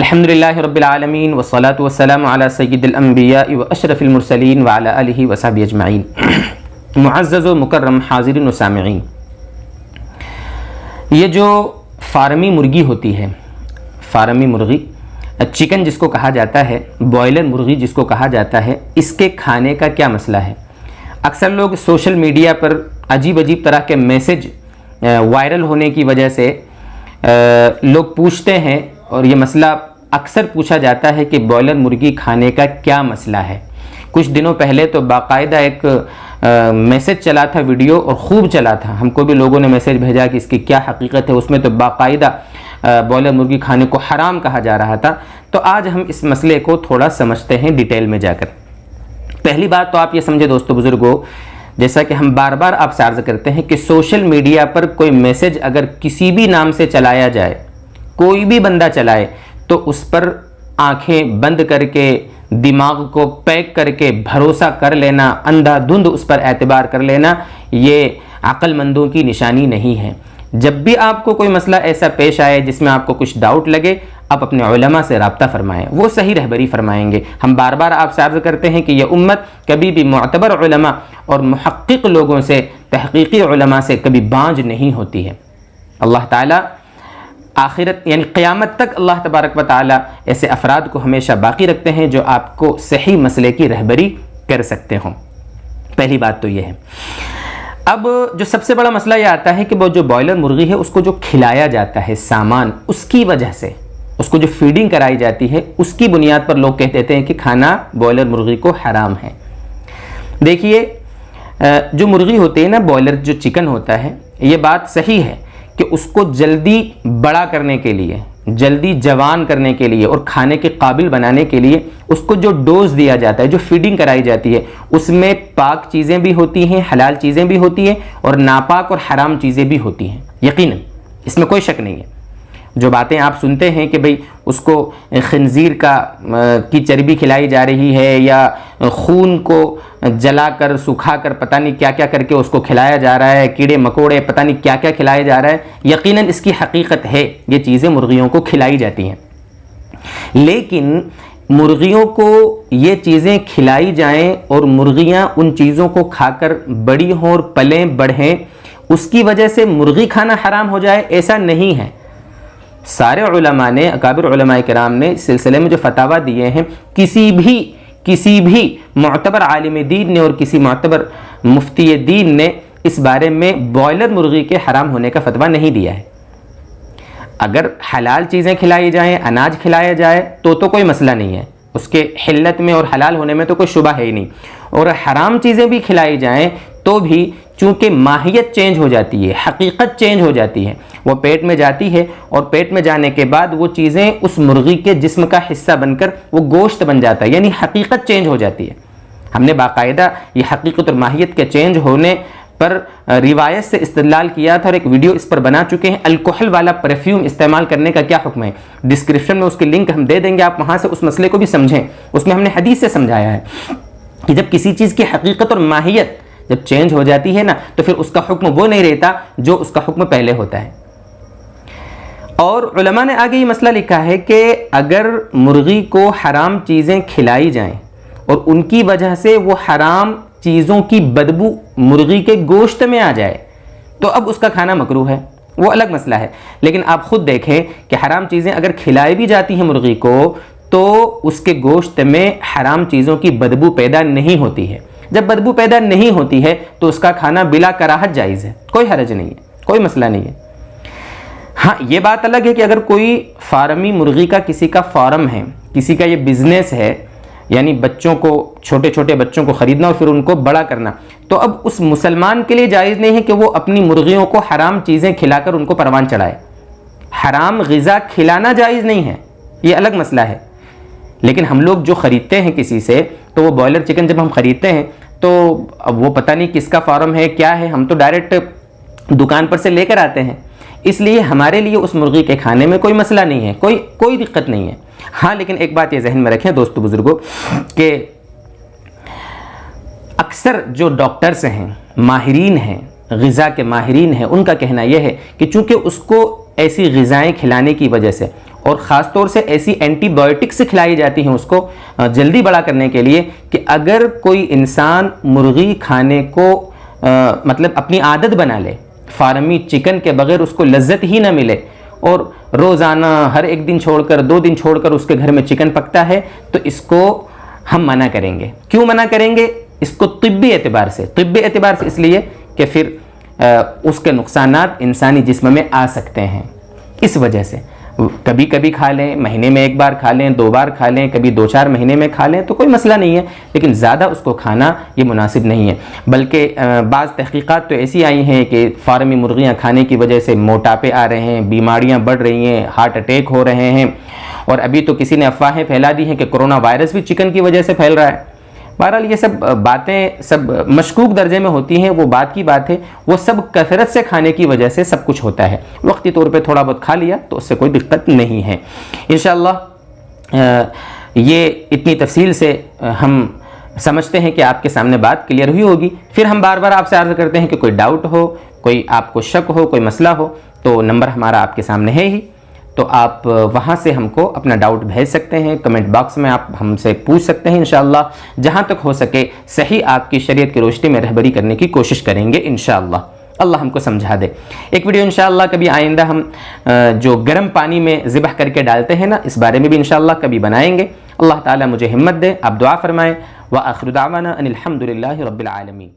अल्हम्दुलिल्लाहि रब्बिल आलमीन वस्सलातु वस्सलामु अला सय्यिदिल अंबिया व अशरफिल मुरसलीन व अला आलिहि व सहबिहि अजमईन। मुअज़्ज़ज़ व मुकर्रम हाज़िरीन व सामिईन, ये जो फार्मी मुर्गी होती है, फार्मी मुर्गी, चिकन जिसको कहा जाता है, बॉयलर मुर्गी जिसको कहा जाता है, इसके खाने का क्या मसला है। अक्सर लोग सोशल मीडिया पर अजीब अजीब तरह के मैसेज वायरल होने की वजह से लोग पूछते हैं, और ये मसला अक्सर पूछा जाता है कि बॉयलर मुर्गी खाने का क्या मसला है। कुछ दिनों पहले तो बाकायदा एक मैसेज चला था, वीडियो, और ख़ूब चला था। हमको भी लोगों ने मैसेज भेजा कि इसकी क्या हकीकत है। उसमें तो बाकायदा बॉयलर मुर्गी खाने को हराम कहा जा रहा था। तो आज हम इस मसले को थोड़ा समझते हैं डिटेल में जाकर। पहली बात तो आप ये समझे दोस्तों बुज़ुर्गों, जैसा कि हम बार बार आपसे अर्ज़ करते हैं कि सोशल मीडिया पर कोई मैसेज अगर किसी भी नाम से चलाया जाए, कोई भी बंदा चलाए, तो उस पर आंखें बंद करके, दिमाग को पैक करके भरोसा कर लेना, अंधाधुंध उस पर एतबार कर लेना, ये अक्लमंदों की निशानी नहीं है। जब भी आपको कोई मसला ऐसा पेश आए जिसमें आपको कुछ डाउट लगे, आप अपने उलमा से राब्ता फरमाएं, वो सही रहबरी फरमाएंगे। हम बार बार आपसे अर्ज़ करते हैं कि यह उम्मत कभी भी मुअतबर उलमा और मुहक्किक लोगों से, तहकीकी उलमा से कभी बांझ नहीं होती है। अल्लाह ताला आखिरत यानी क़यामत तक अल्लाह तबारक व ताला ऐसे अफराद को हमेशा बाकी रखते हैं जो आपको सही मसले की रहबरी कर सकते हों। पहली बात तो यह है। अब जो सबसे बड़ा मसला यह आता है कि वो जो बॉयलर मुर्गी है उसको जो खिलाया जाता है सामान, उसकी वजह से, उसको जो फीडिंग कराई जाती है, उसकी बुनियाद पर लोग कह देते हैं कि खाना बॉयलर मुर्गी को हराम है। देखिए, जो मुर्गी होती है ना, बॉयलर जो चिकन होता है, ये बात सही है कि उसको जल्दी बड़ा करने के लिए, जल्दी जवान करने के लिए और खाने के काबिल बनाने के लिए उसको जो डोज दिया जाता है, जो फीडिंग कराई जाती है, उसमें पाक चीज़ें भी होती हैं, हलाल चीज़ें भी होती हैं, और नापाक और हराम चीज़ें भी होती हैं। यकीनन इसमें कोई शक नहीं है। जो बातें आप सुनते हैं कि भाई उसको खंजीर की चर्बी खिलाई जा रही है, या खून को जलाकर सुखाकर पता नहीं क्या क्या करके उसको खिलाया जा रहा है, कीड़े मकोड़े पता नहीं क्या क्या खिलाया जा रहा है, यकीनन इसकी हकीकत है, ये चीज़ें मुर्गियों को खिलाई जाती हैं। लेकिन मुर्गियों को ये चीज़ें खिलाई जाएं और मुर्गियां उन चीज़ों को खाकर बड़ी हों और पलें बढ़ें, उसकी वजह से मुर्गी खाना हराम हो जाए, ऐसा नहीं है। सारे उलमा ने, अकाबिर उलमा किराम ने इस सिलसिले में जो फतावा दिए हैं, किसी भी मुअतबर आलिम दीन ने और किसी मुअतबर मुफ्ती दीन ने इस बारे में बॉयलर मुर्गी के हराम होने का फतवा नहीं दिया है। अगर हलाल चीज़ें खिलाई जाएं, अनाज खिलाया जाए तो कोई मसला नहीं है, उसके हिल्लत में और हलाल होने में तो कोई शुबा है ही नहीं। और हराम चीज़ें भी खिलाई जाएं तो भी चूँकि माहियत चेंज हो जाती है, हकीकत चेंज हो जाती है, वो पेट में जाती है और पेट में जाने के बाद वो चीज़ें उस मुर्गी के जिस्म का हिस्सा बनकर वो गोश्त बन जाता है, यानी हकीकत चेंज हो जाती है। हमने बाकायदा ये हकीकत और माहियत के चेंज होने पर रिवायत से इस्तेदलाल किया था और एक वीडियो इस पर बना चुके हैं। अल्कोहल वाला परफ्यूम इस्तेमाल करने का क्या हुक्म है, डिस्क्रिप्शन में उसकी लिंक हम दे देंगे, आप वहाँ से उस मसले को भी समझें। उसमें हमने हदीस से समझाया है कि जब किसी चीज़ की हकीकत और माहियत जब चेंज हो जाती है ना, तो फिर उसका हुक्म वो नहीं रहता जो उसका हुक्म पहले होता है। और उलमा ने आगे ये मसला लिखा है कि अगर मुर्गी को हराम चीज़ें खिलाई जाएं और उनकी वजह से वो हराम चीज़ों की बदबू मुर्गी के गोश्त में आ जाए, तो अब उसका खाना मकरूह है, वो अलग मसला है। लेकिन आप खुद देखें कि हराम चीज़ें अगर खिलाई भी जाती हैं मुर्गी को, तो उसके गोश्त में हराम चीज़ों की बदबू पैदा नहीं होती है। जब बदबू पैदा नहीं होती है तो उसका खाना बिला कराहत जायज़ है, कोई हरज नहीं है, कोई मसला नहीं है। हाँ, ये बात अलग है कि अगर कोई फार्मी मुर्गी का किसी का फार्म है, किसी का ये बिजनेस है, यानी बच्चों को, छोटे छोटे बच्चों को ख़रीदना और फिर उनको बड़ा करना, तो अब उस मुसलमान के लिए जायज़ नहीं है कि वो अपनी मुर्गियों को हराम चीज़ें खिलाकर उनको परवान चढ़ाए। हराम ग़िज़ा खिलाना जायज़ नहीं है, ये अलग मसला है। लेकिन हम लोग जो ख़रीदते हैं किसी से, तो वो बॉयलर चिकन जब हम ख़रीदते हैं तो अब वो पता नहीं किसका फार्म है, क्या है, हम तो डायरेक्ट दुकान पर से लेकर आते हैं। इसलिए हमारे लिए उस मुर्गी के खाने में कोई मसला नहीं है, कोई दिक्कत नहीं है। हाँ, लेकिन एक बात ये जहन में रखें दोस्तों बुजुर्गों कि अक्सर जो डॉक्टर्स हैं, माहिरीन हैं, ग़िज़ा के माहिरीन हैं, उनका कहना यह है कि चूँकि उसको ऐसी ग़िज़ाएँ खिलाने की वजह से और ख़ास तौर से ऐसी एंटीबायोटिक्स खिलाई जाती हैं उसको जल्दी बड़ा करने के लिए कि अगर कोई इंसान मुर्गी खाने को मतलब अपनी आदत बना ले, फार्मी चिकन के बगैर उसको लज्जत ही ना मिले और रोज़ाना हर एक दिन छोड़कर 2 दिन छोड़कर उसके घर में चिकन पकता है, तो इसको हम मना करेंगे। क्यों मना करेंगे? इसको तिब्बी एतबार से इसलिए कि फिर उसके नुकसानात इंसानी जिस्म में आ सकते हैं। इस वजह से कभी कभी खा लें, महीने में 1 बार खा लें, 2 बार खा लें, कभी 2-4 महीने में खा लें तो कोई मसला नहीं है, लेकिन ज़्यादा उसको खाना ये मुनासिब नहीं है। बल्कि बाज़ तहकीक़ात तो ऐसी आई हैं कि फार्मी मुर्गियाँ खाने की वजह से मोटापे आ रहे हैं, बीमारियाँ बढ़ रही हैं, हार्ट अटैक हो रहे हैं, और अभी तो किसी ने अफवाहें फैला दी हैं कि कोरोना वायरस भी चिकन की वजह से फैल रहा है। बहरहाल ये सब बातें सब मशकूक दर्जे में होती हैं, वो बात की बात है, वो सब कसरत से खाने की वजह से सब कुछ होता है। वक्ती तौर पे थोड़ा बहुत खा लिया तो उससे कोई दिक्कत नहीं है। इंशाअल्लाह ये इतनी तफसील से हम समझते हैं कि आपके सामने बात क्लियर हुई होगी। फिर हम बार बार आपसे अर्ज़ करते हैं कि कोई डाउट हो, कोई आपको शक हो, कोई मसला हो, तो नंबर हमारा आपके सामने है ही, तो आप वहाँ से हमको अपना डाउट भेज सकते हैं। कमेंट बॉक्स में आप हमसे पूछ सकते हैं। इंशाअल्लाह जहाँ तक हो सके सही आपकी शरीयत की रोशनी में रहबरी करने की कोशिश करेंगे इंशाअल्लाह। अल्लाह हमको समझा दे। एक वीडियो इंशाअल्लाह कभी आइंदा हम जो गर्म पानी में ज़िबह करके डालते हैं ना, इस बारे में भी इंशाअल्लाह कभी बनाएंगे। अल्लाह ताला मुझे हिम्मत दे। आप दुआ फरमाएँ। व आखिर दावाना अनिल हम्दुलिल्लाहि रब्बिल आलमीन।